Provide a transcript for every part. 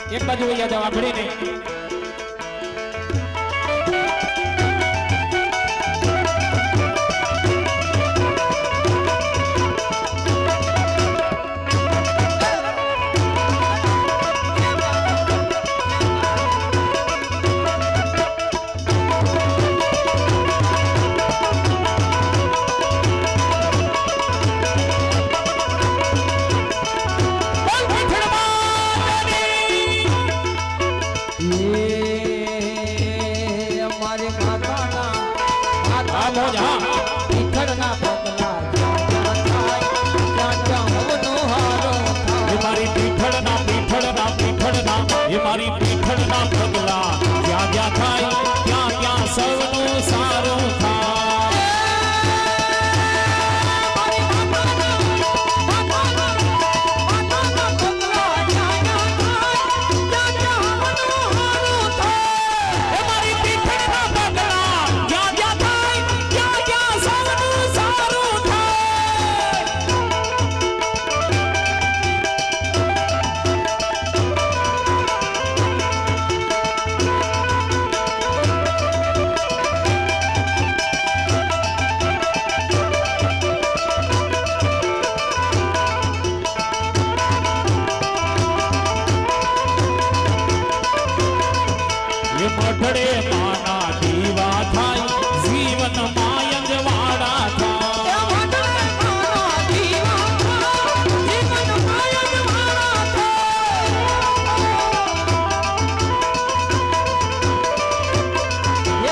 એક બાજુ વૈયા જાવ આભડીને પીઠળના પગલા જ્યાં જ્યાં થાય ત્યાં ત્યાં સૌનું સારું થાય મઢડે માના દીવા થાય જીવન માય જ વાળા થાય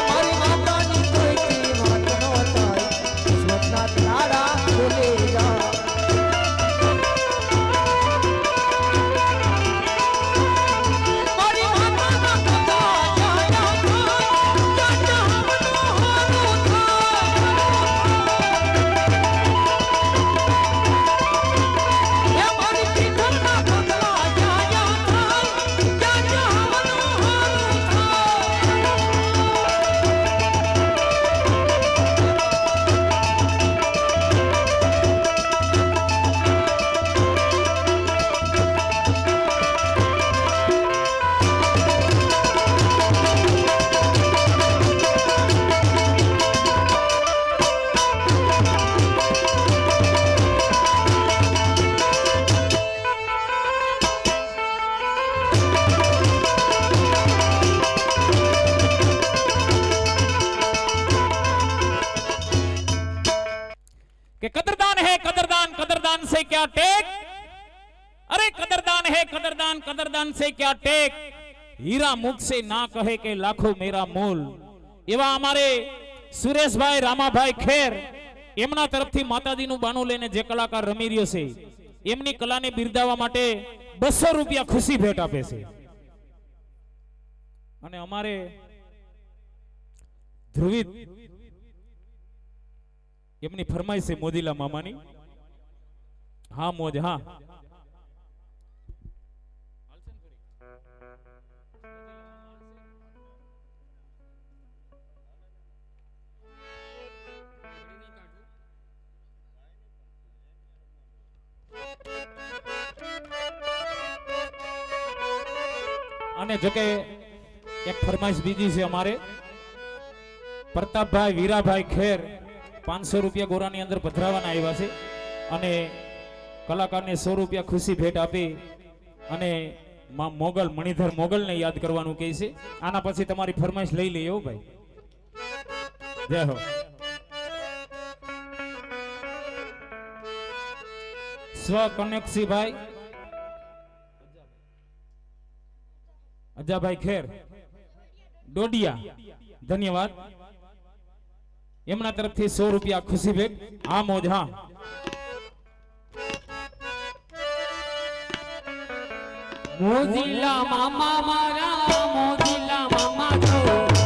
મારી માતાની કોઈથી વાત ન થાય કિસ્મતના તારા ખોલે જા कि कदरदान है कदरदान कदरदान से क्या टेक अरे कदरदान है कदरदान कदरदान से क्या टेक हीरा मुख से ना कहे के लाखों मेरा मोल एवा हमारे सुरेश भाई रामा भाई खेर एमना तरफ थी माताजी नु बाणु लेने जे कलाकार रमी रह्यो छे एमनी कला ने बिरदावा माटे 200 रुपया खुशी भेट आपे छे अने हमारे ध्रुवित एमनी फरमाइश है मोदीला मामानी हाँ मोज हाँ અને જો કે એક ફરમાઈશ બીજી છે અમારે પ્રતાપભાઈ વીરાભાઈ ખેર 500 રૂપિયા ગોરાની અંદર પધરાવાના આવ્યા છે અને કલાકારને 100 રૂપિયા ખુશી ભેટ આપી અને માં મોગલ મણિધર મોગલને યાદ કરવાનું કહે છે આના પછી તમારી ફરમાઈશ લઈ લઈએ હો ભાઈ જય હો સ્વ કનેક્સી ભાઈ અજાભાઈ ખેર ડોડિયા ધન્યવાદ एमना तरफ थी 100 रुपया खुशी भेट हाँ मोज हाँ मोदीला मामा मारा मोदीला मामा जो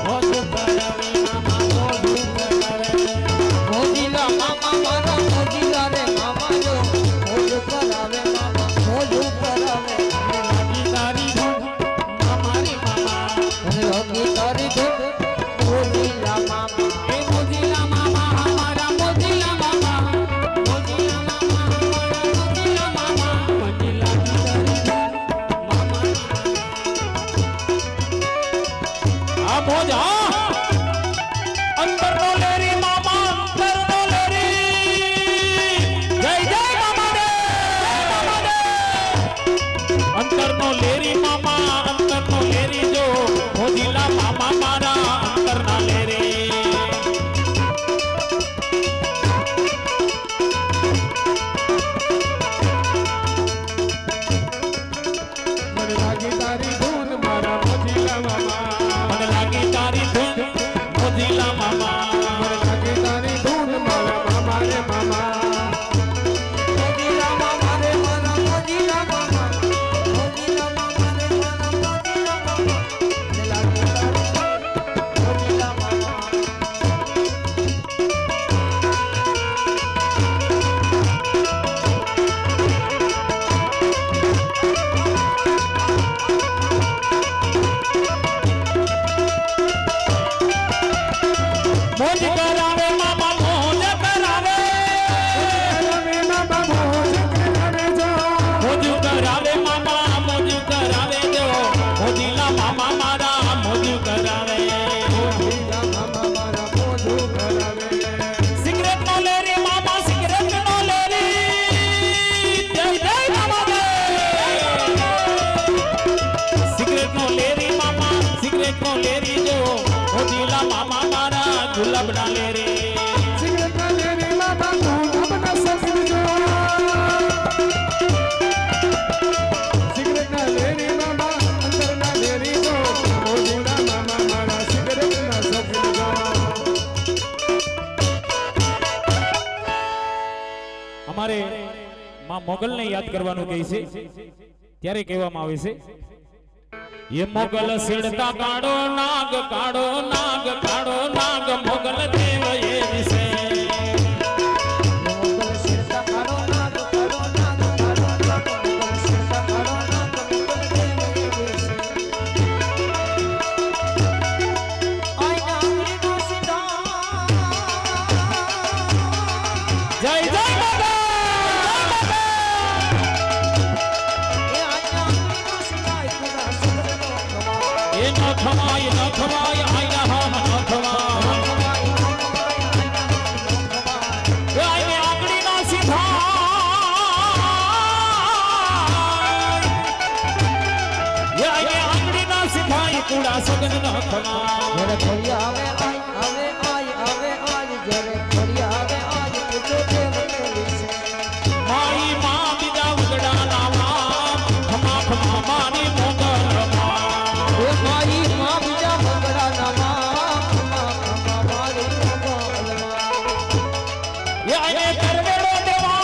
बहुत करावे मामा बहुत करावे मोदीला मामा मारा मोदीला रे मामा जो बहुत करावे मामा बहुत करावे लागी तारी धूम मामा रे मामा लागी तारी धूम मोदीला मामा अंतर नो लेरी मामा अंतर नो लेरी जय जय मामा दे अंतर नो लेरी मामा अंतर नो लेरी जो मोदीला मामा मारा अंतर ना लेरी मन लागी तारी धून मारा मोदीला मामा मन लागी तारी લે રે સિગરેટ ના લે રે મામા મોઢું બના સકજો સિગરેટ ના લે રે મામા અંદર ના લે રે તો મોઢું મામા મારા સિગરેટ ના સકજો અમારે માં મોગલને યાદ કરવાનું કહે છે ત્યારે કહેવામાં આવે છે ये मोगल सिड़ता काड़ो नाग काड़ो नाग काड़ो नाग मोगल देव ये विषय મોગલ સિરતા કાળો નાગ કાળો નાગ કાળો નાગ મોગલ સિરતા કાળો નાગ મોગલ દેવ એ વિશે આઈ નાગરી નો સીતા जय जय बाबा એ આઈ નાગરી નો સીતા એકલા સગર નો ये न खमाय आईना हम न खमाय ये आईने आंगड़ी ना सीधा ये आईने आंगड़ी ना सीधा ये कूड़ा सगन न खमाय જરે ખોડી આવે આઈ આવે આઈ આવે આઈ જરે ખોડી આવે આઈ પૂછો દેવ કે વિશે माई मां बिदा वगड़ा नावा खमा खमा मानी मोगल रमा એ મારી માં બીજા મંગળા નામા ખમા ખમા મારી મોગલમાં ये आईने करवेड़ो देवाय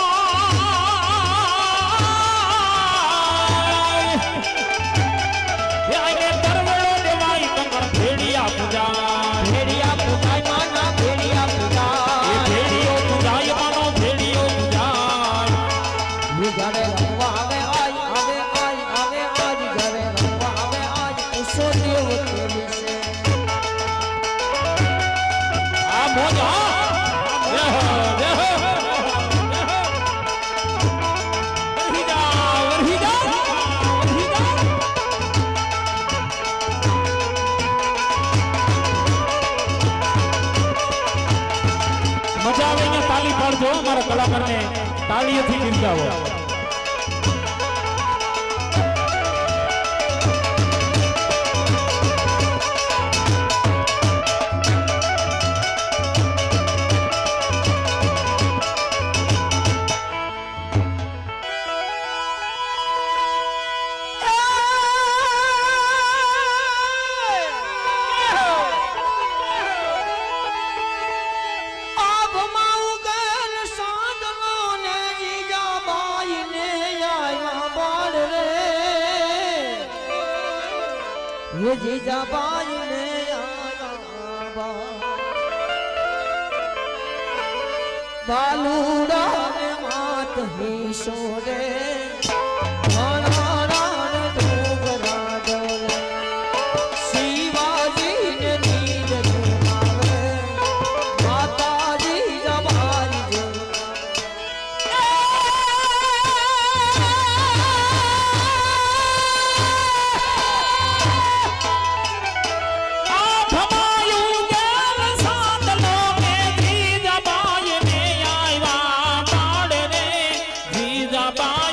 ये आईने करवेड़ो देवाय कंगन भेड़िया पूजा ભેડિયા પૂજાય માના ભેડિયા ये પૂજાય भेड़ियो पूजाय मानो भेड़ियो पूजाय ઘરે રંગવા આવે આઈ આવે આઈ આવે આઈ ઘરે રંગવા આવે આઈ પૂછો દેવ કે વિશે आ मोजा जय हो जय हो वरही जा वरही जा वरही जा મજા આવે ને તાલી પાડજો અમારા કલાકારને તાળીઓથી બિરદાવો આભમાં ઉગલ સાંદલો ને જીજાબાઈ ને આયા બાળ રે હે જીજાબાઈ ને આયા બાલુડા ને માત હિસો રે શિવાજી ને નીંદ જુમાવે માતાજી જમારી આઠમાયું ગેલ સાંદલો ને જીજાબાઈ ને આવ્યા પાડ રે જીજાબાઈ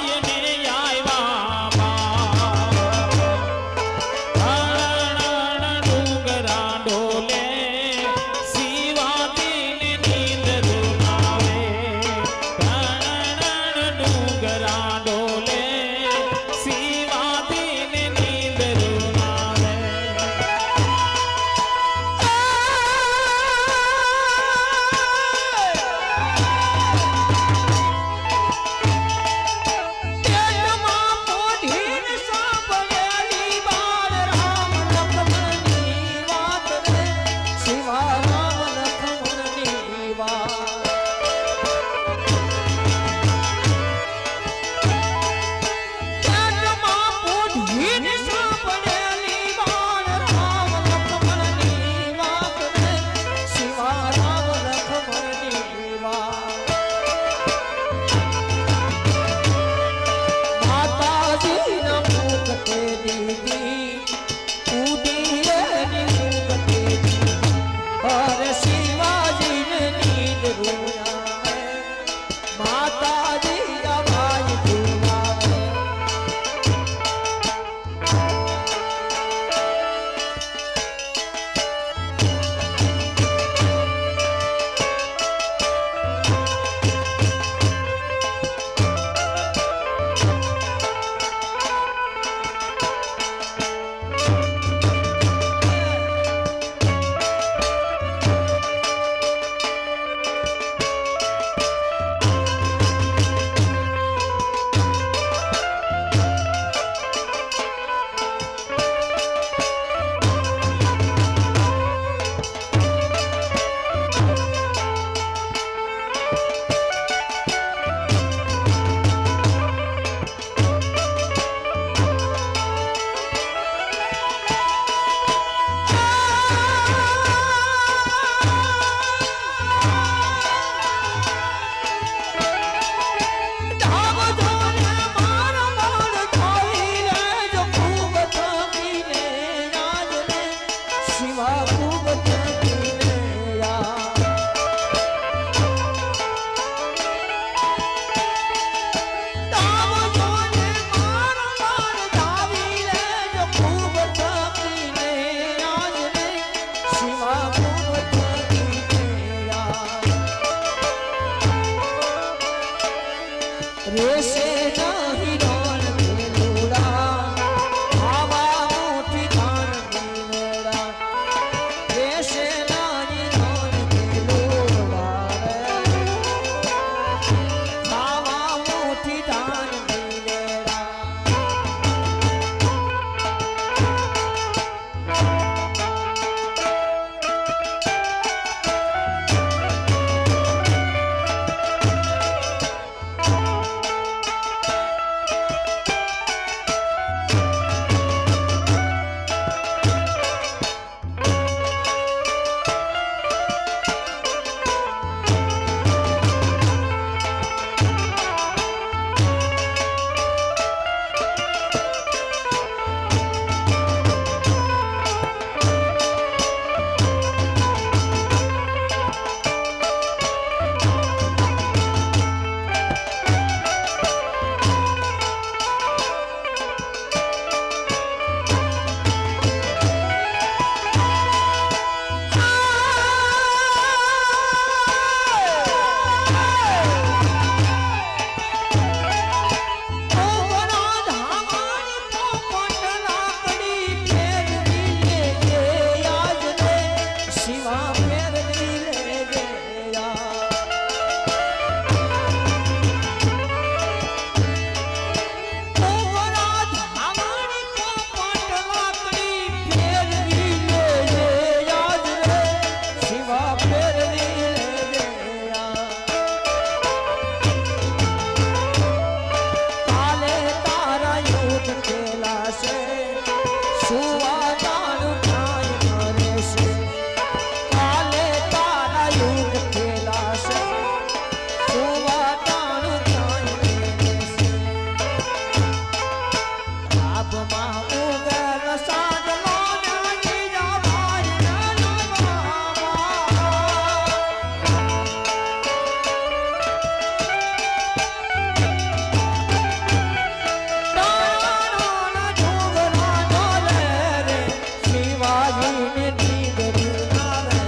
માતાજીને નીંદર આવે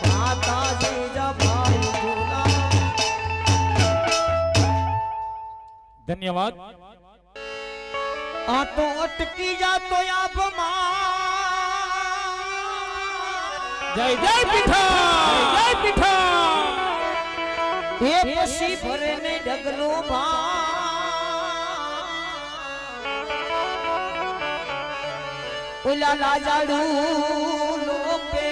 માતાજી જભાઈ ઝુલાવે. ધન્યવાદ. આ તો અટકી જાતો આભમાં જય જય પીઠા, જય પીઠા. એ પછી ભરે ને ડગલો ભા ઓલા લાજાડું લોપે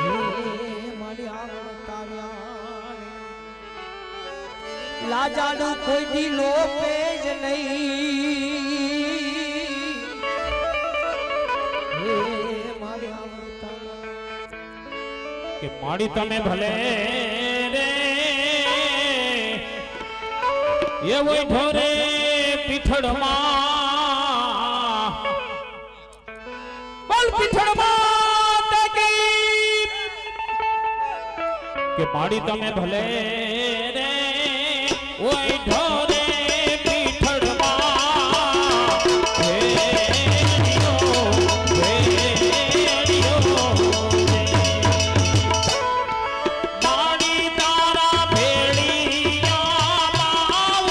નહીં મારી આવતાવ્યા લાજાડું કોઈ દી લોપે જ નહીં મારી આવતાવ્યા કે માડી તમે ભલે રે એવો ઢોરે પીઠડમાં બોલ પીઠડમાં તકી કે માડી તમે ભલે રે ઓય ઢોરે પીઠડમાં ભેડિયો ભેડિયો માડી તારા ભેડિયામાં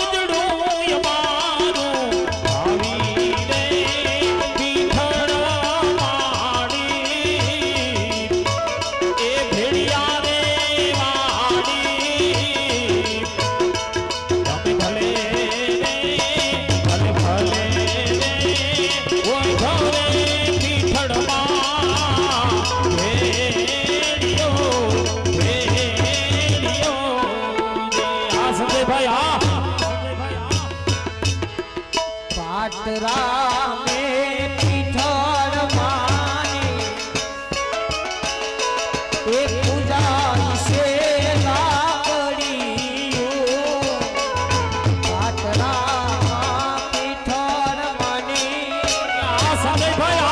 ઉજળું યમારું આવી રે પીઠડ માડી એ ભેડિયા રે વાડી તમે ભલે રે ભલે ભલે રે ઓય ઘરે પીઠડમાં ભેડિયો ભેડિયો આ સંજયભાઈ આ પાટરા મે પીઠળ માની એ પૂજા વિશે લાકડીઓ પાટરા પીઠળ માની આ સંજયભાઈ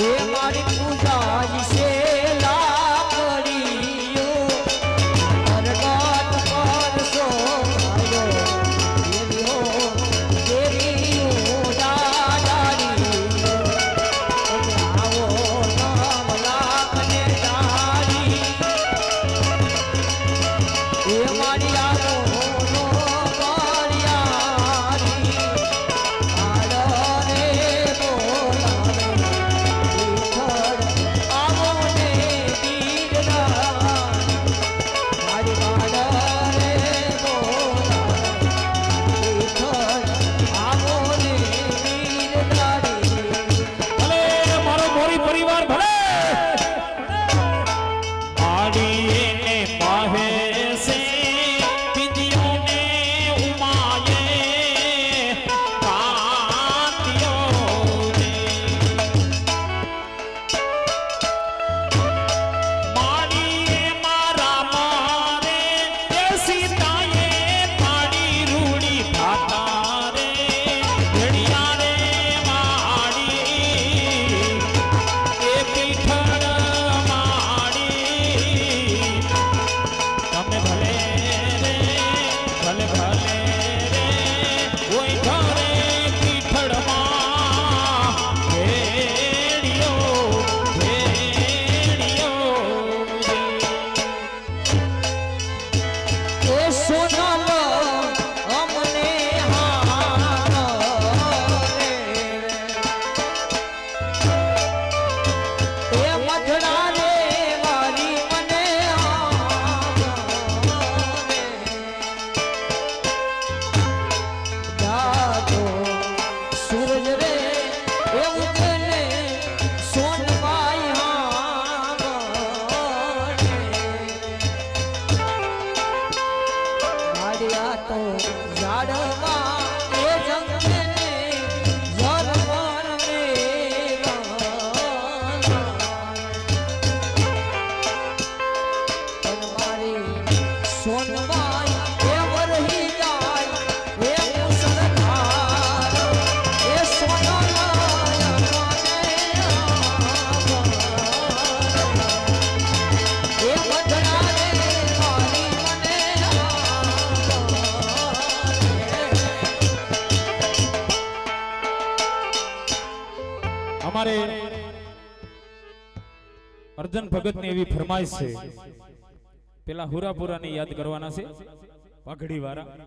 એ મારી પૂજા વિશે લાકડીઓ પરગટ પરસો ભાયો દેવી હો દેવી અમારે અર્જન ભગતની એવી ફરમાઈશ છે, પેલા હુરાપુરાને યાદ કરવાના છે, પાઘડી વાળા,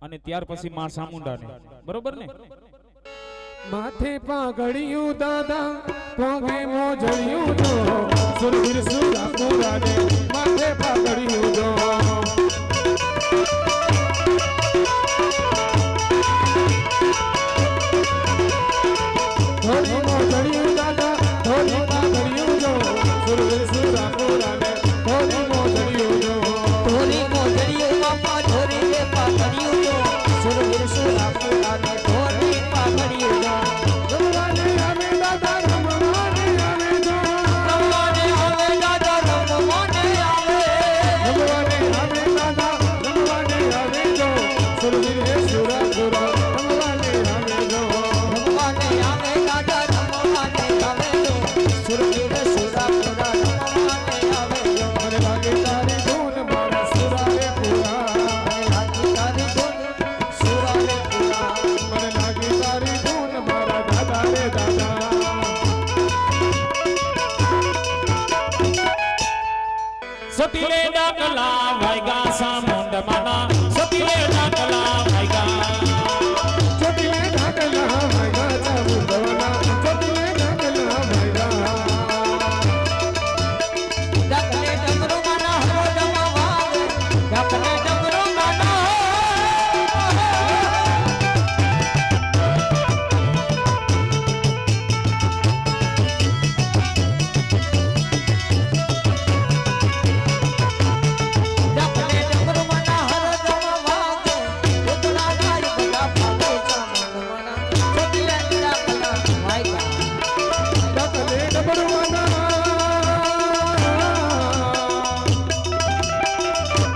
અને ત્યાર પછી માં સામુંડાને, બરોબર ને? માથે પાઘડિયું દાદા પગે મોજડિયું જો સુરવીર સુરાપુરાને માથે પાઘડિયું જો ધોળી મોજડિયું દાદા ધોળી પાઘડિયું જો સુરવીર સુરાપુરાને ધોળી મોજડિયું જો ધોરી મોજડીયું બાપા ધોરી રે પાઘડિયું જો સુરવીર સુરાપુરાને ધોરી પાઘડિયું જો રમવાને આવે દાદા રમવાને આવે જો રમવાને આવે દાદા રમવાને આવે રમવાને આવે દાદા રમવાને આવે જો સુરવીર હે સુરાપુરા રમવાને આવે જો રમવાને આવે દાદા રમવાને આવે જો સુરવીર સુરાપુરા રમવાને આવે જો મને લાગે તારી ધૂન મારા સુરારે પૂરા લાગી તારી ધૂન સુરારે પૂરા મને લાગે તારી ધૂન મારા દાદા રે દાદા સતીલે ડાકલા વાયગા સામુંડ માના, સતીલે ડાકલા વાયગા, ચોટીલે ઢાકલા ભાઈગા ચામુંડવાના ચોટીલે ઢાકલા ભાઈગા ડાકલે ડમરુ માના હરો ડમવાવે ડાકલે ડમરુ માના ડાકલે ડમરુ માના હરો ડમવાવે ઉતરા ગાય બડા પાકે ચામુંડ માના ચોટીલે ડાકલા વાયગા ઢાકલે ડબરવાના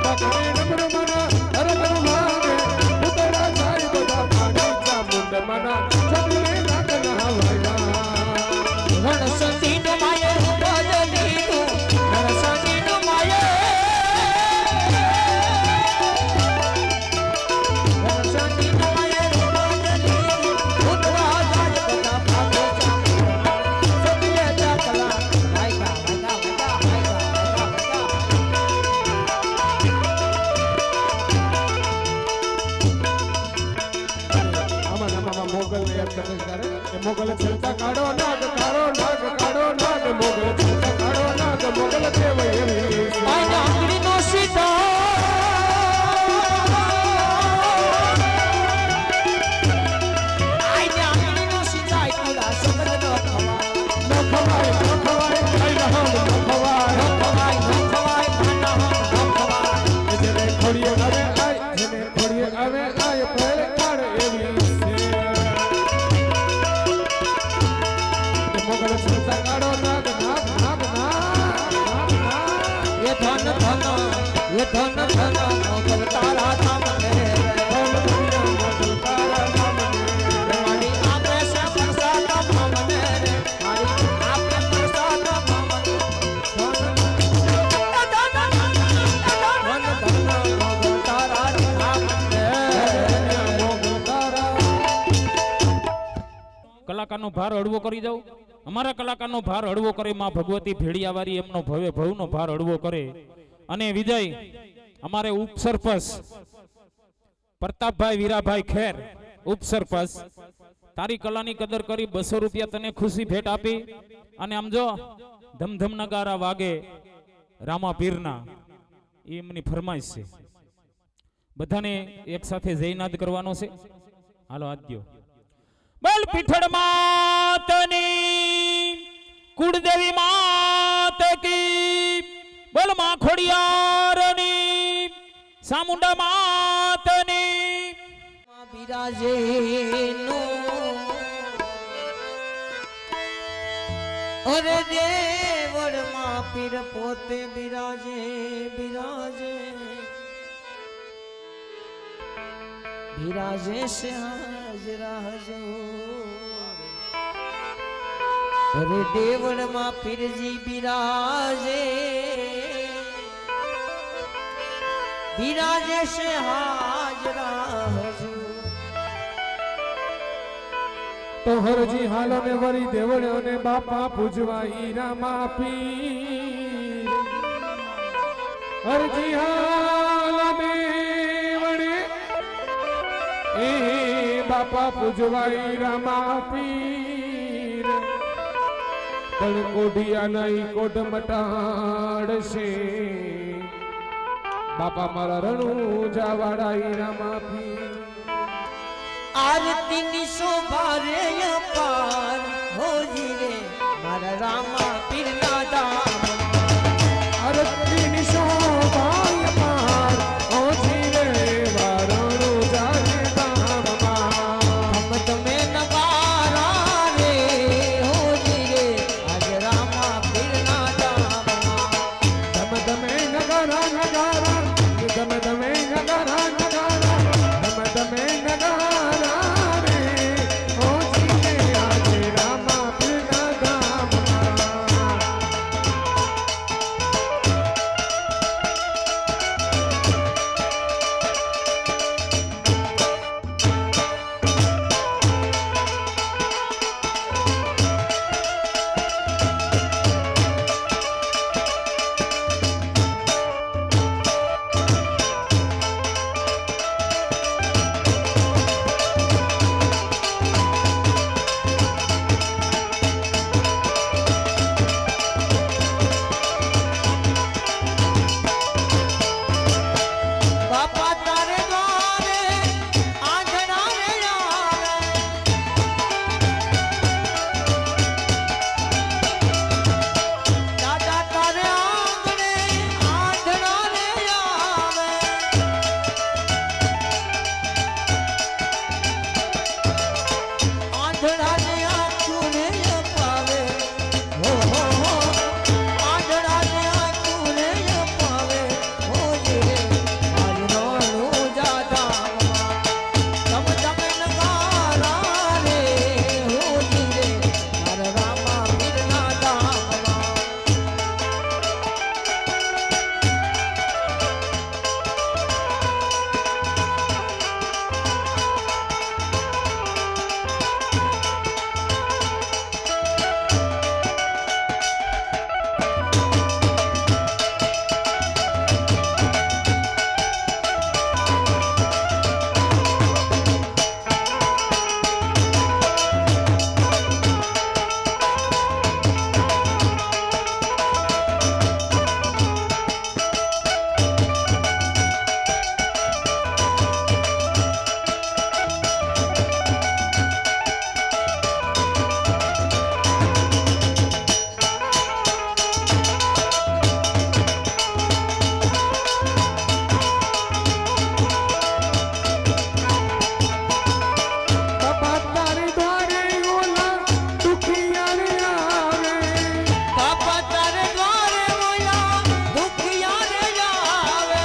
ઢાકલે ડબરવાના હરદર ભાગે ઉતરા જાય બધા ભાગે ચામુંડવાના ચોટીલે ઢાકલા ભાઈગા રણસતી નો માયે રૂપલ લીધું રણસતી નો માયે રણસતી નો માયે રૂપલ લીધું ઉતવા જાય બધા ભાગે સતીલે ડાકલા વાયગા વાયગા વાયગા આમાં મોગલ ને યાદ કરે તારે એ મોગલ છલતા કાઢો નાગ કાઢો નાગ કાઢો નાગ મોગલ છલતા કાઢો નાગ મોગલ દેવ એવી આઈના આંગળી નો સીધો આઈના આંગળી નો સીધા આઈના સગર નો ખવાય ન ખવાય કઈ રહમ ન ખવાય નો ખવાય ભાના નો ખવાય જેને ખોડીએ આવે આય જેને ખોડીએ આવે આય પહેરે કાઢ એવી છે એ મોગલ છલતા કાઢો નાગ નાગ નાગ નાગ નાગ નાગ ये धन धन मोगल तारा धाम रे બોલ બોલ મોગલ તારા નામ ને मारी आपे से प्रसाद धाम रे मारी आपे प्रसाद धाम रे धन मोगल तारा धाम रे મોગલ તારા કલાકારનો ભાર હળવો કરી દઉં. અમારા કલાકારનો ભાર હળવો કરે માં ભગવતી ભેડિયાવાળી, એમનો ભવે ભવનો ભાર હળવો કરે. અને વિજય અમારે ઉપસરપંચ પ્રતાપભાઈ વીરાભાઈ ખેર, ઉપસરપંચ, તારી કલાની કદર કરી 200 રૂપિયા તને ખુશી ભેટ આપી. અને આમ જો ધમધમ નગારા વાગે રામા પીરના, એ એમની ફરમાઈશ છે. બધાને એક સાથે જયનાદ કરવાનો છે. હાલો આદ્યો બોલ પીઠળ માતની, કુળદેવી માત કી, બોલ માં ખોડિયારની, સામુંડા માતની. બિરાજે નો અરે દેવળ માં પીર પોતે બિરાજે બિરાજે બિરાજે છે હાજરા હજૂર અરે દેવળ માં પીરજી બિરાજે બિરાજે છે હાજરા હજૂર તો હરજી હાલો ને વરી દેવળ્યો ને બાપા પૂજવા હીરા માપી હરજી હાલો દેવળે એ બાપા પૂજવા હીરા માપી તણ કોઢિયા નહીં કોઢ મટાડશે બાપા મારા રણું જાવાડા હીરા માપી આરતી ની શોભા રે અપાર હોજી રે મારા રામા પીરના ધામ આરતી ની શોભા અપાર હોજી રે વારણું જાને ધામમાં તમે નગારા રે હોજી રે આજ રામા પીરના ધામ તમે નગારા નગારા તમે નગારા નગારા તમે નગારા રે હોજી રે આજે રામા પીરના ધામમાં બાપા તારે દ્વારે આંધળા રે આવે દાદા તારે આંગણે આંધળા રે આવે આંધળા ને આંખું રે અપાવે હો હો હો આંધળા ને આંખું રે અપાવે હો રે બાપા તારે દ્વારે ઓલા દુખિયા રે આવે બાપા તારે દ્વારે ઓલા દુખિયા રે આવે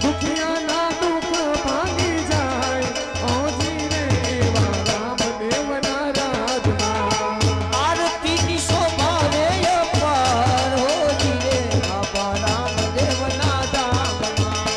દુખિયાના દુઃખ ભાંગી જાય હોજી રે એવા રામદેવના રાજમાં આરતી ની શોભા રે અપાર હોજી રે બાપા રામદેવના ધામમાં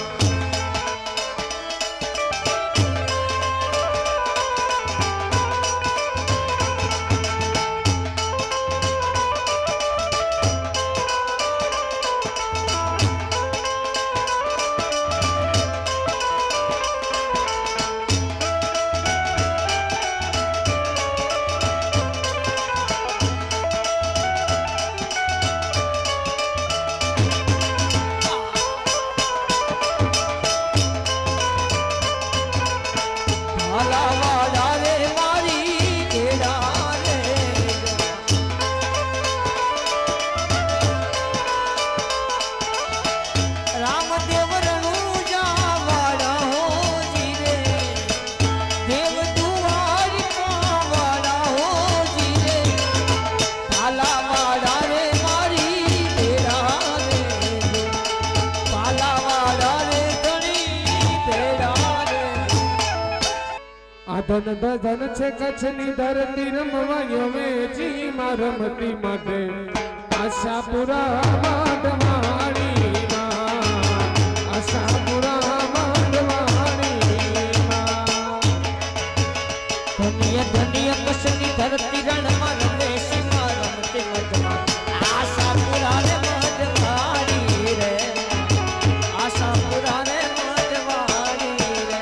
ભાલાવાડા રે મારી કેડા રે રામદેવ રણું જાવાડા હોજી રે દેવ દુવારિકા વાળા હોજી રે ભાલાવાડા રે મારી કેડા રે ભાલાવાડા રે ઘણી પેડા રે આ ધન ધન છે કચ્છની ધરતી રમવાયો વેચી માં રમતી માટે આશાપુરા માંડવાણીમાં આશાપુરા માંડવાણીમાં ધન્ય ધન્ય કસની ધરતી રણમાં રમે સીમા રમતે મધમાં આશા પુરાને મધવારી રે આશા પુરાને મધવારી રે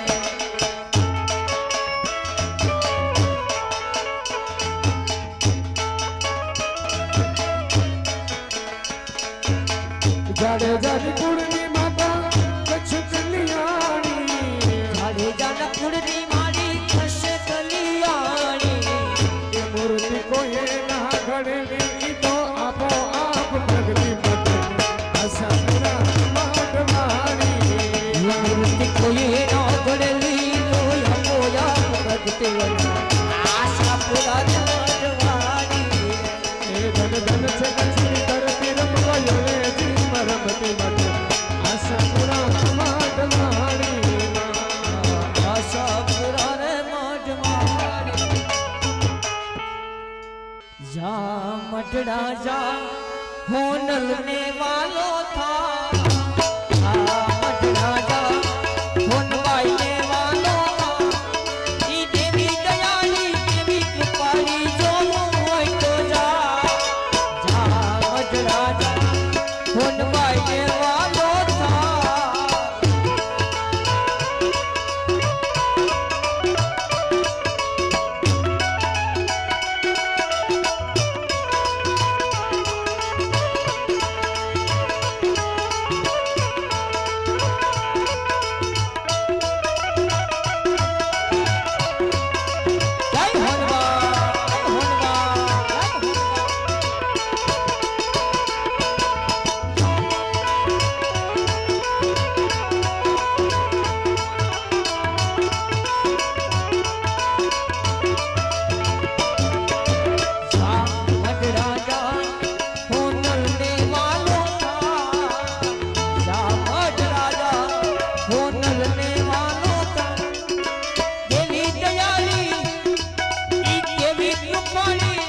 જાડેજાની કુળની માતા કચ્છ કલ્યાણી જાડેજાના કુળની મારી કચ્છ કલ્યાણી એ મૂર્તિ કોઈએ ના ઘડેલી ઈ તો આપો આપ પ્રગતિ મતે આશાપુરા માધવાણી મૂર્તિ કોઈ ન ઘડેલી લોય પોયા પ્રગટે આશા પુરા મધવારી એ ધન ધન છે કચ્છની ધરતી રમવા યલે જીમ રમતી મતે આશાપુરા માધવાણી આશા પુરા રે મધવારી જા મઢડા જા હોનલ ને વાલો થા આ મઢડા જા હોનવાઈ ને વાલો થા ઈ દેવી દયાળી દેવી કૃપાળી જો હોય તો જા જા મઢડા જા હોનવાઈ ને વાલો થા જય હોનવા જય હોનવા જય હોનવા જા મઢડા જા હોનલ ને વાલો થા જા મઢડા જા હોનલ ને વાલો થા દેવી દયાળી ઈ દેવી કૃપાળી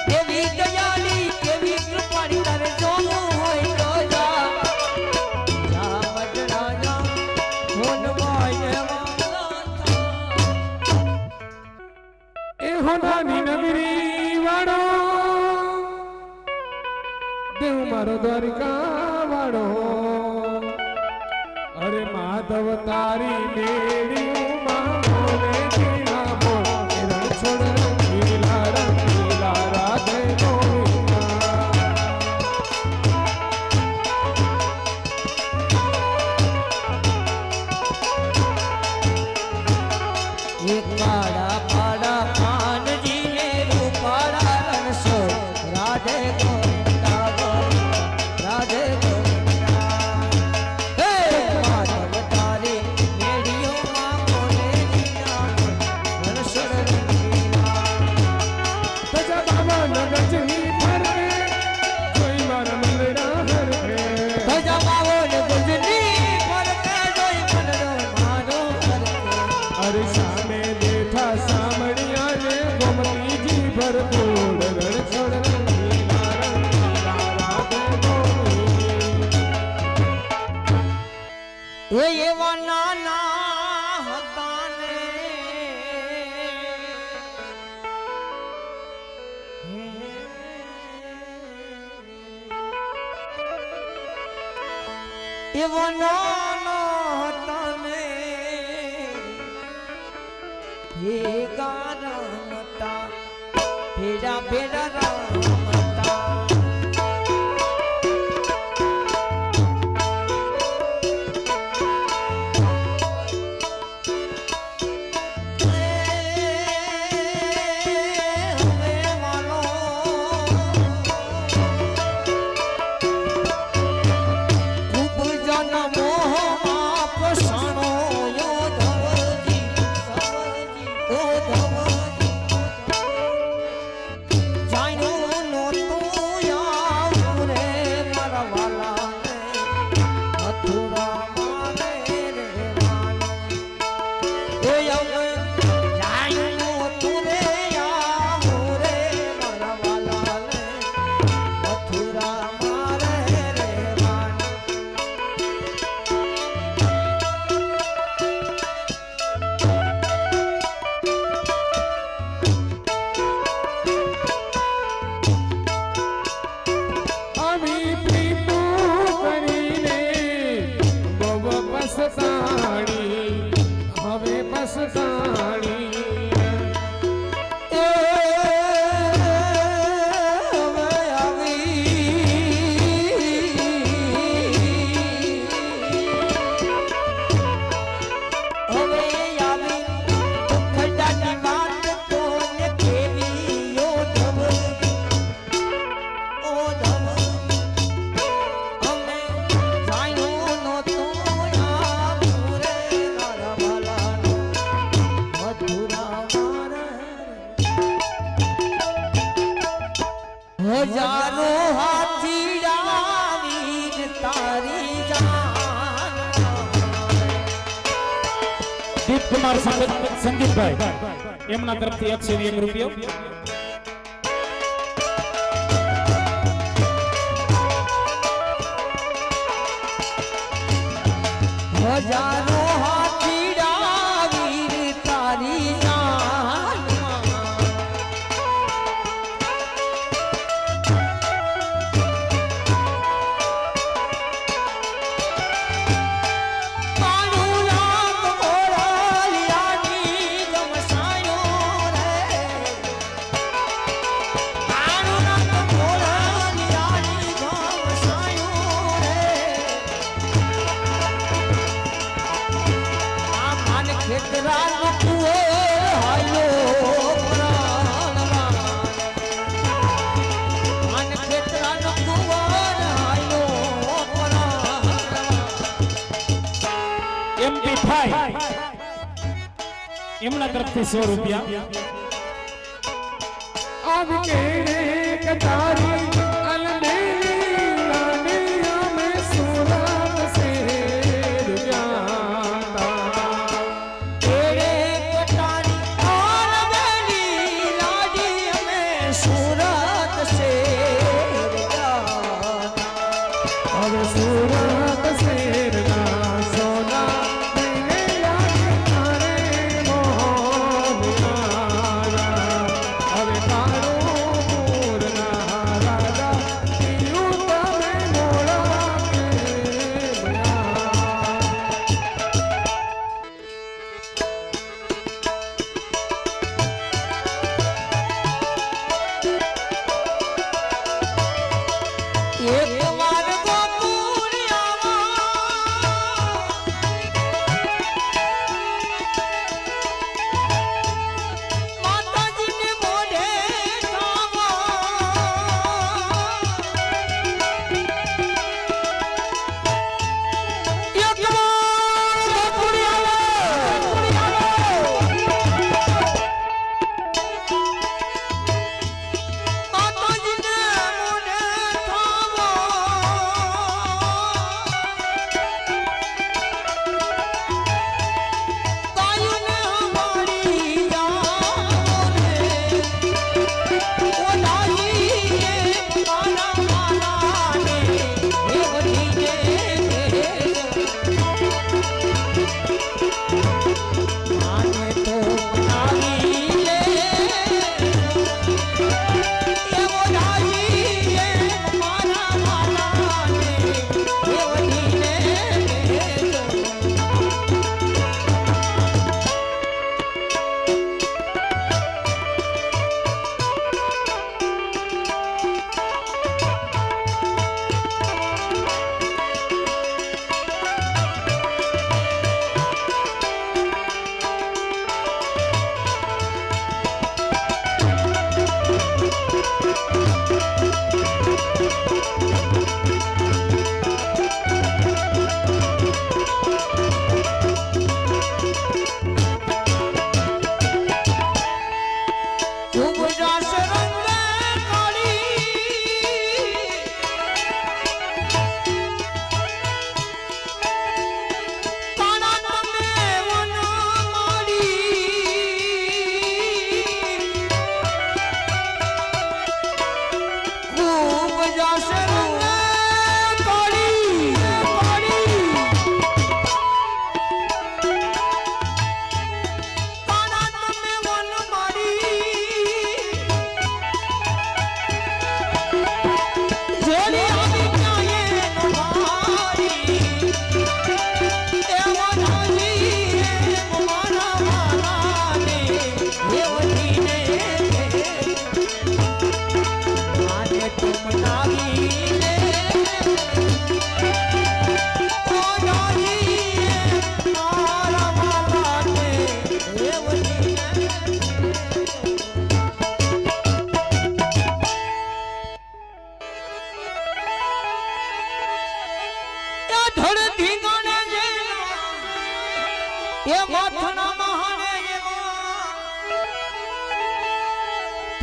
દેવી દયાળી દેવી કૃપાળી તારે જોવું હોય તો જા જા મઢડા જા હોનવાઈ ને વાલો થા એ હોનાની નગરી વાળો દેવ મારો દ્વારિકા વાળો અરે માધવ તારી મેળ્યું મોને જીલા બોલ રણ છોડ રંગીલા રાધે ગોવિંદા એક પાડા પાડા પાનજી ને રૂપાડા રણસો રાધે ગોવિંદા ગોવિંદા રાધે ગોવિંદા હે માધવ તારી મેડીઓ માં બોલે જીના રણસો રંગીલા તજા બાબા નગજની ફરકે કોઈ મારા મંદડા હરકે ધજા બાવો ને ગુજરી ફરકે જોઈ મનડો મારો ફરકે અરે સામે બેઠા સામણિયા ને ગોમતીજી ભરપૂર રણ છોડ રંગીલા રાધે ગોવિંદા એ એવા નાના હતા ને એવા નાના હતા ને ભેગા રમતા ભેડા ભેડા રમતા મસ્તાણી એ હવે આવી ખજાની વાત કોને કેવી ઓ ધમ અમે જાણ્યું નહોતો આવ્યું રે મારા વાલાનો મધુરા મારે હજારો હાથીડા વીર તારી જાન દીપકુમાર સંદીપભાઈ એમના તરફથી 101 રૂપિયો હજારો હાથીડા વીર તારી જાનમાં મારું નામ મોરલિયાની ગમસાયો રે મારું નામ મોરલિયાની ગમસાયો રે આન ખેતરાનો કુવો હાયો પ્રાણમાં આન ખેતરાનો કુવો હાયો પ્રાણમાં એમપી ભાઈ એમના તરફથી 100 રૂપિયા अब केड़े कतारी अलमेली लानिया में सूरत से जाता तेरे कटारी और बेली लाडी में सूरत से अब सूरत से ना सोना मैंने याद तारे मोहन अब कारो पूर्ण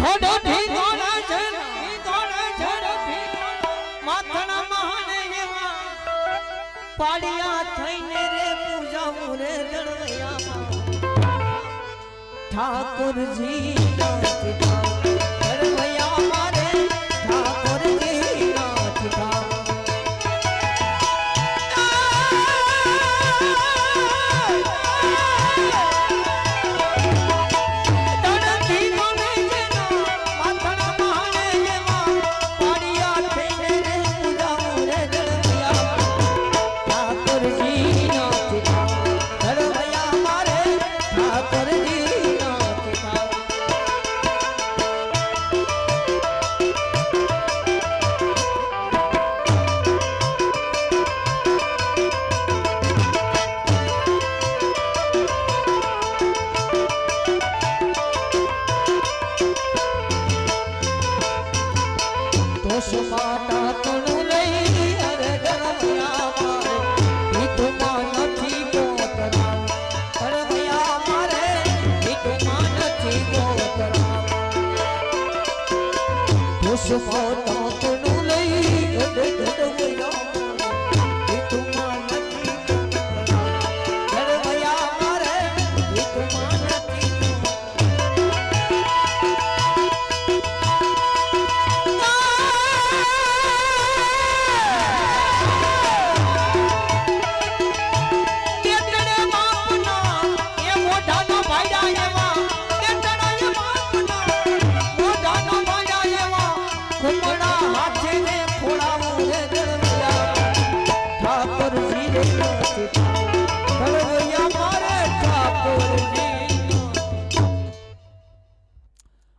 થોડો ઠીકોણા છે માથણા મહાને એવા પાડિયા થઈને રે પૂજા મુરે દળવૈયામાં ઠાકોરજી દળવૈયા મારે ઠાકોરજી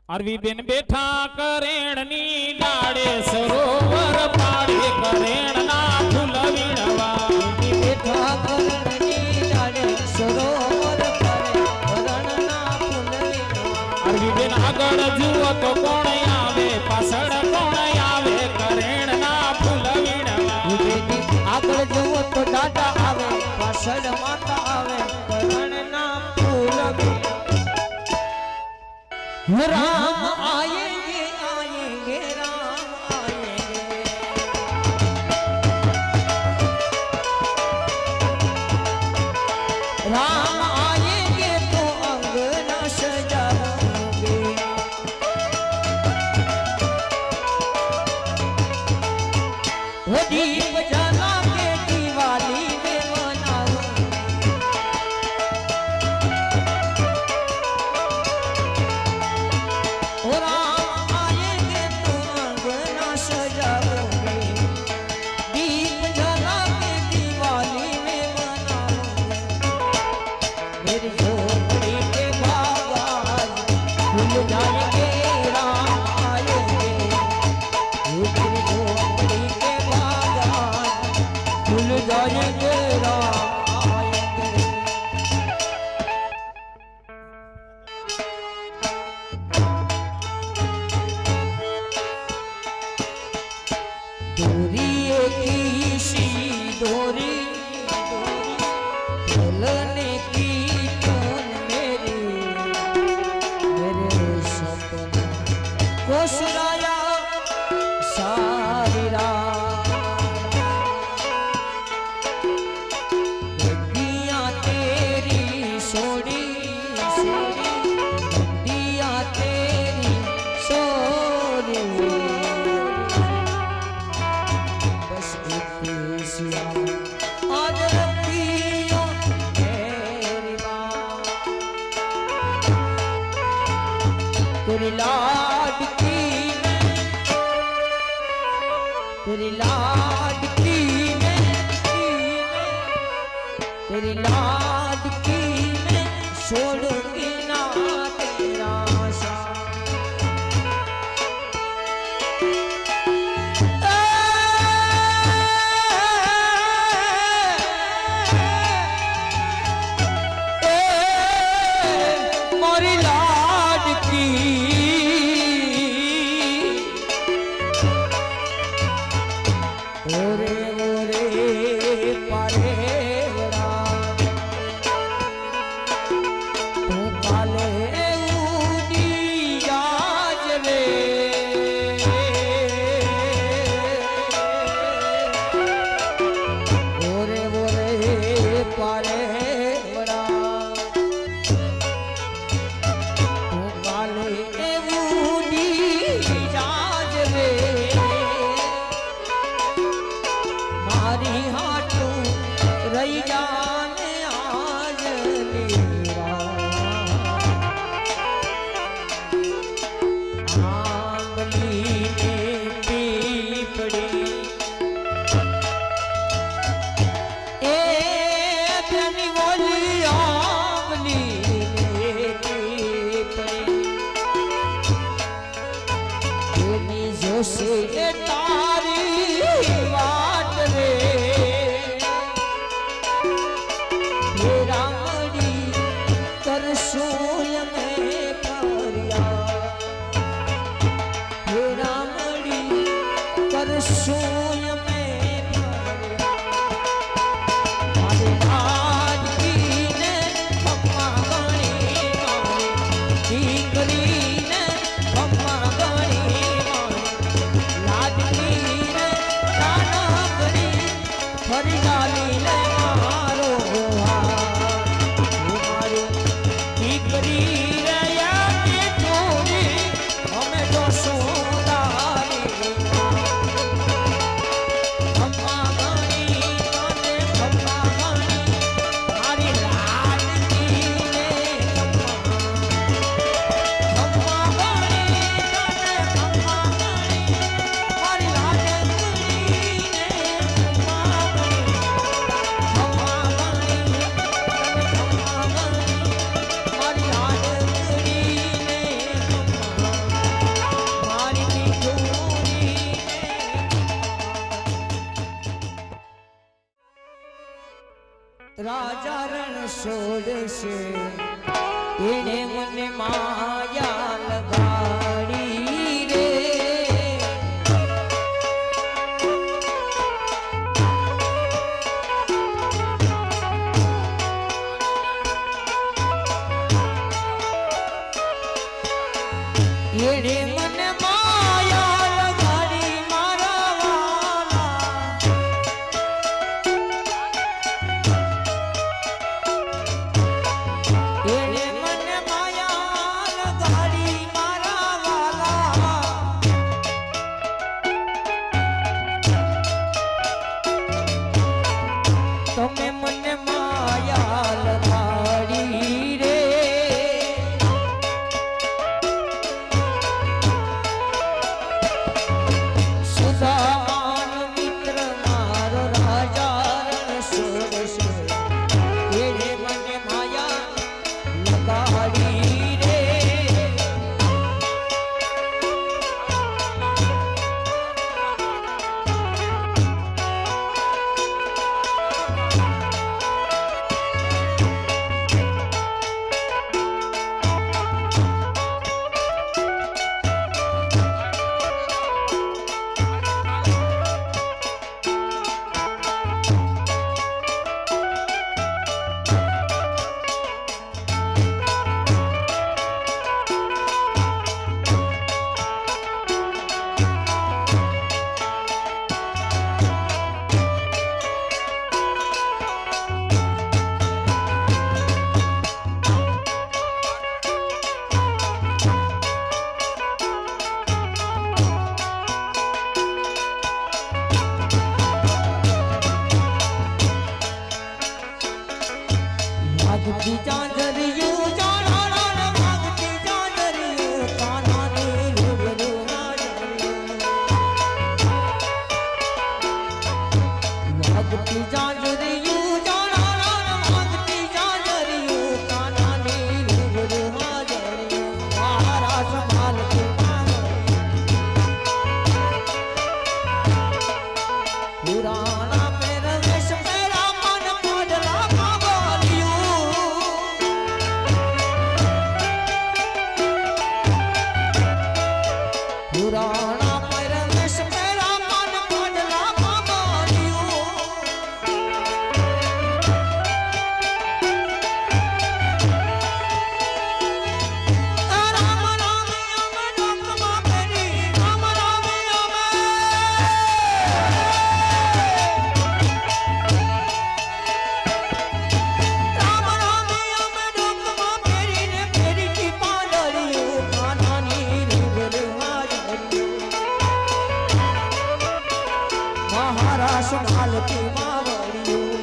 અરવી બેન બેઠા કરેણની ડાળે સરોવર પાડે કરેણના ફૂલ વીણવા બેઠા કરેણની ડાળે સરોવર પાડે કરેણના ફૂલ વીણવા અરવી બેન આગળ જુઓ તો કોણ આવે પાછળ કોણ આવે કરેણના ફૂલ વીણવા આગળ જુઓ તો દાદા આવે પાછળ માતા આવે કરેણના ફૂલ વીણવા राम आएंगे आएंगे राम आएंगे राम आएंगे तो अंगना सजाएंगे वो दीप जला के दिवाली में मनाऊंगे तेरी लाडकी तेरी लाडकी तेरी लाडकी में छोड़ूंगी ना तेरा જોશે એ તારી વાત રે હે રામડી કરશું અમે કર્યા હે રામડી કરશું અમે રાજા રણ છોડશે એને મને માયા લગાડી રે એને મને માયા લગાડી મારા વાલા એને મને માયા લગાડી મારા વાલા તમે મને માયા લગાડી રે સુદામાનો મિત્ર મારો રાજા રણ છોડશે એને મને માયા લગાડી રે ભાગતી ચાંદરિયું જાણાણા ભાગતી ચાંદરિયું કાનાની રૂબરૂ ભાગતી ચાંદરિયું જાણાણા ભાગતી ચાંદરિયું કાનાની રૂબરૂ મારા સંભાળતી પુરાણા પહેરવેશ પહેરા મન મોઢલા પુરાણા પરમેશ પહેરા મન મોઢલા બાબલિયું રામ રામ અમે ડોકમાં પહેરી રામ રામ અમે રામ રામ અમે ડોકમાં પહેરીને ફેરી પાંદડિયું કાનાની રૂબરૂ મહારાજ સંભાળતી માવડિયું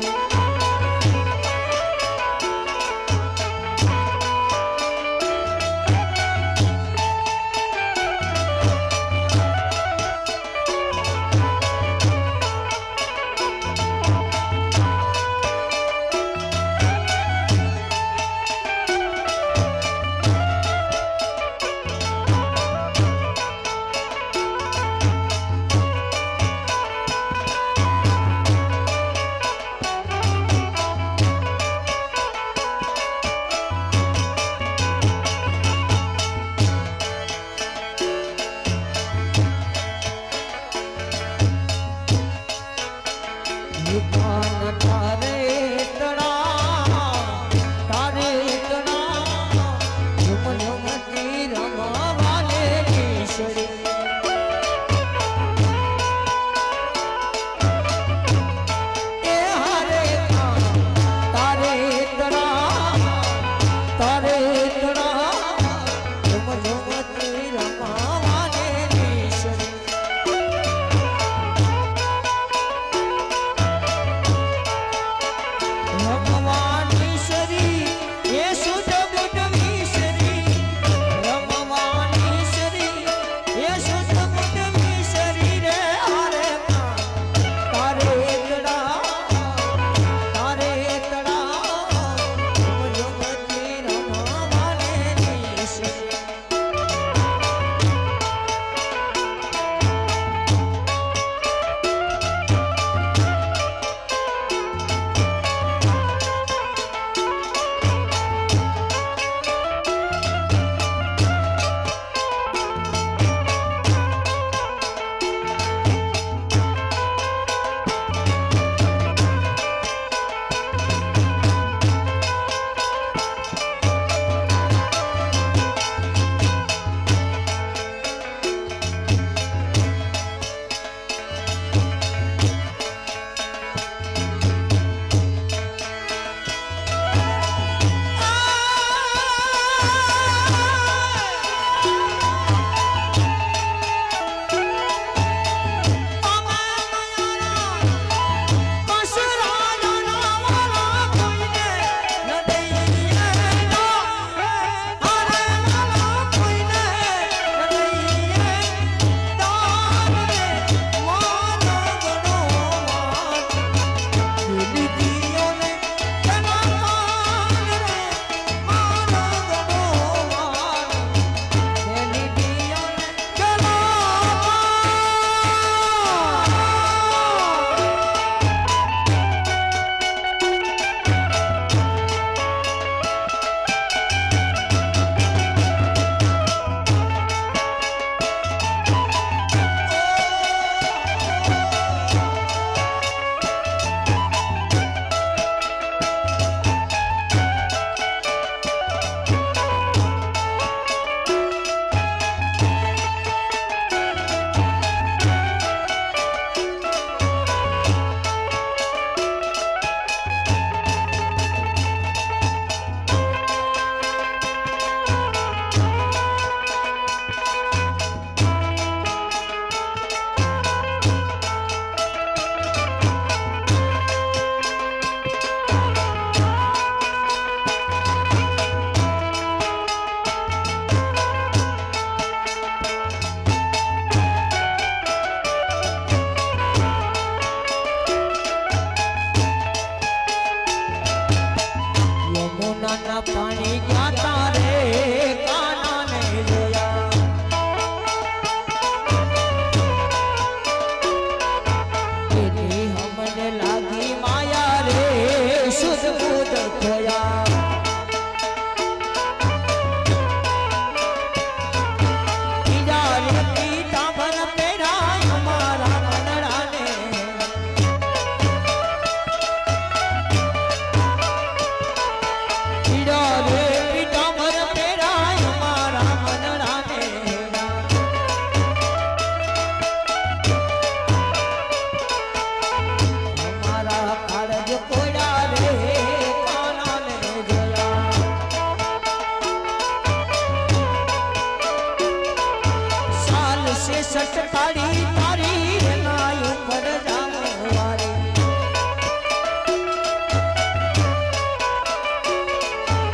સટકાડી તારી એના ઉપર જામવારે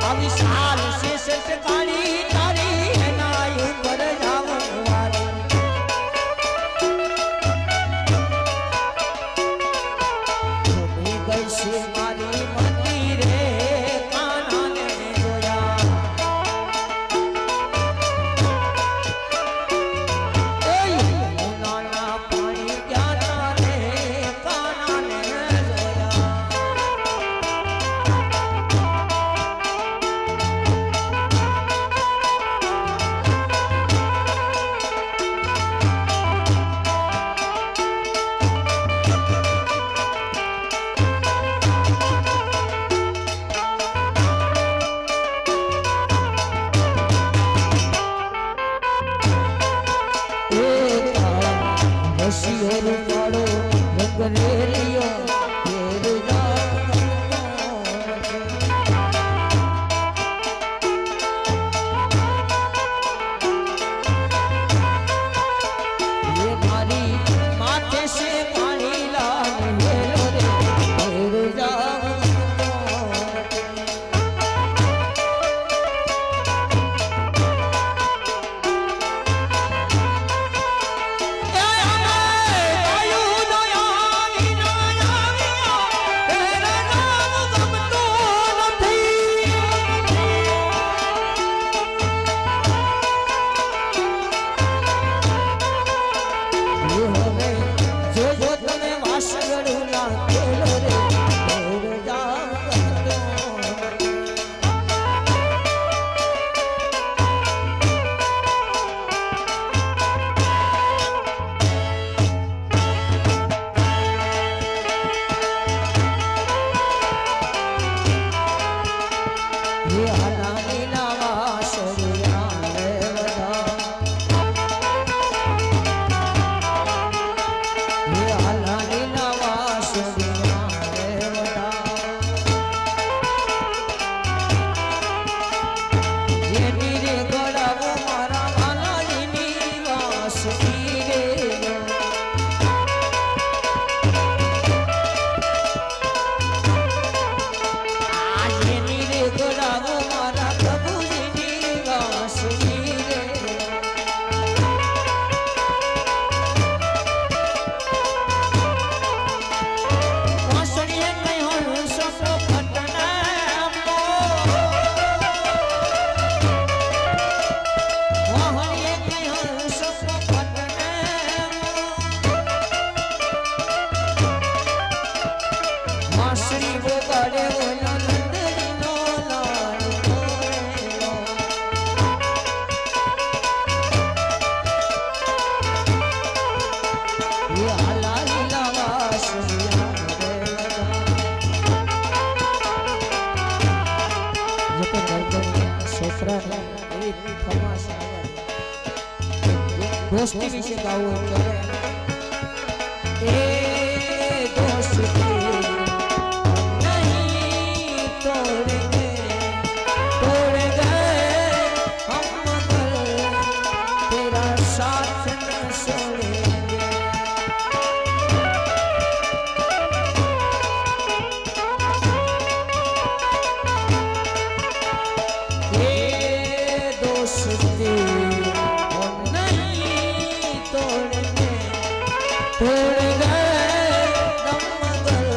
આવી સાલ છે સટકાડી તારી એના ઉપર જામવારે ગઈ છે મારી મંદિરે કાનાને જોયા दोस्ती विषय गावं ए दोस्ती नहीं तोड़ेंगे तोड़ गए हम मगर तेरा साथ न छोड़ेंगे ये दोस्ती तोड़ गए दम मगर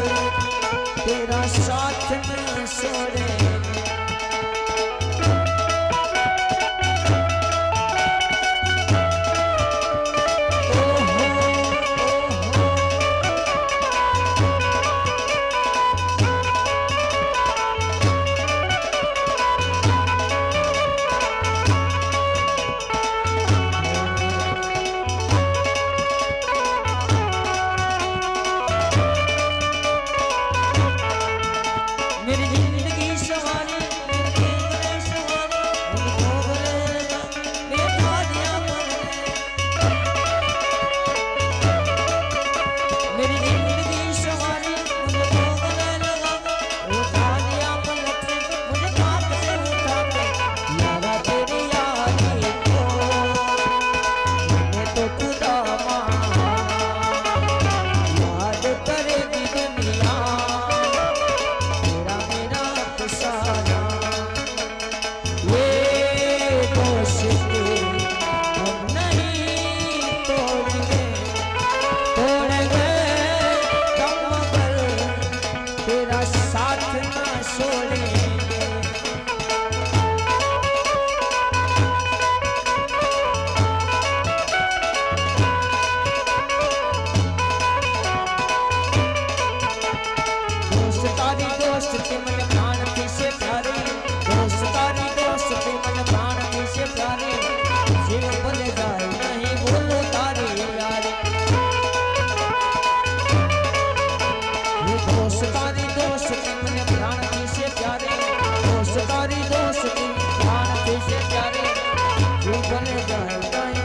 મોઢું ભલે જાય જાય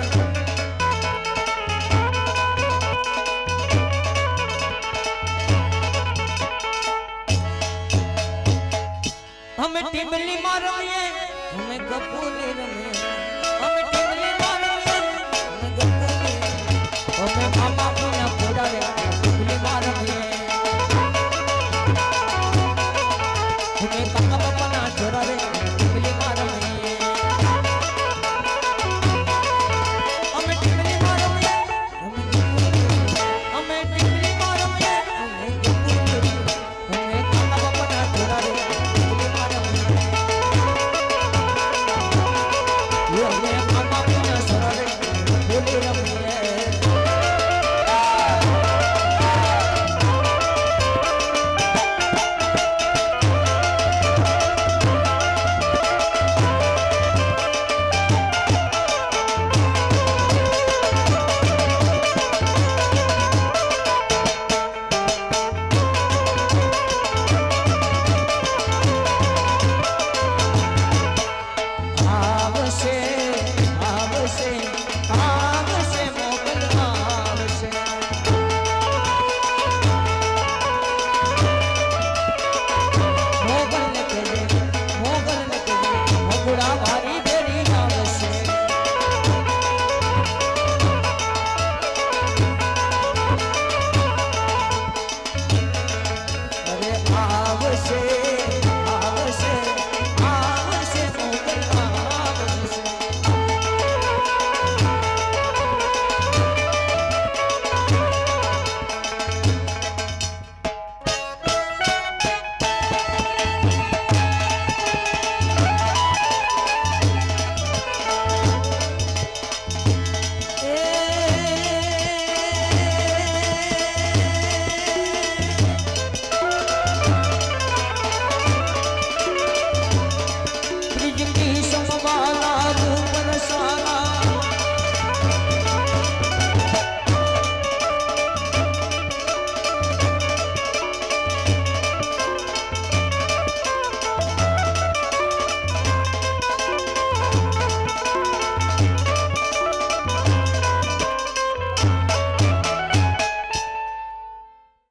અમે ટીમલી માં રમીએ અમે કપૂલી રમીએ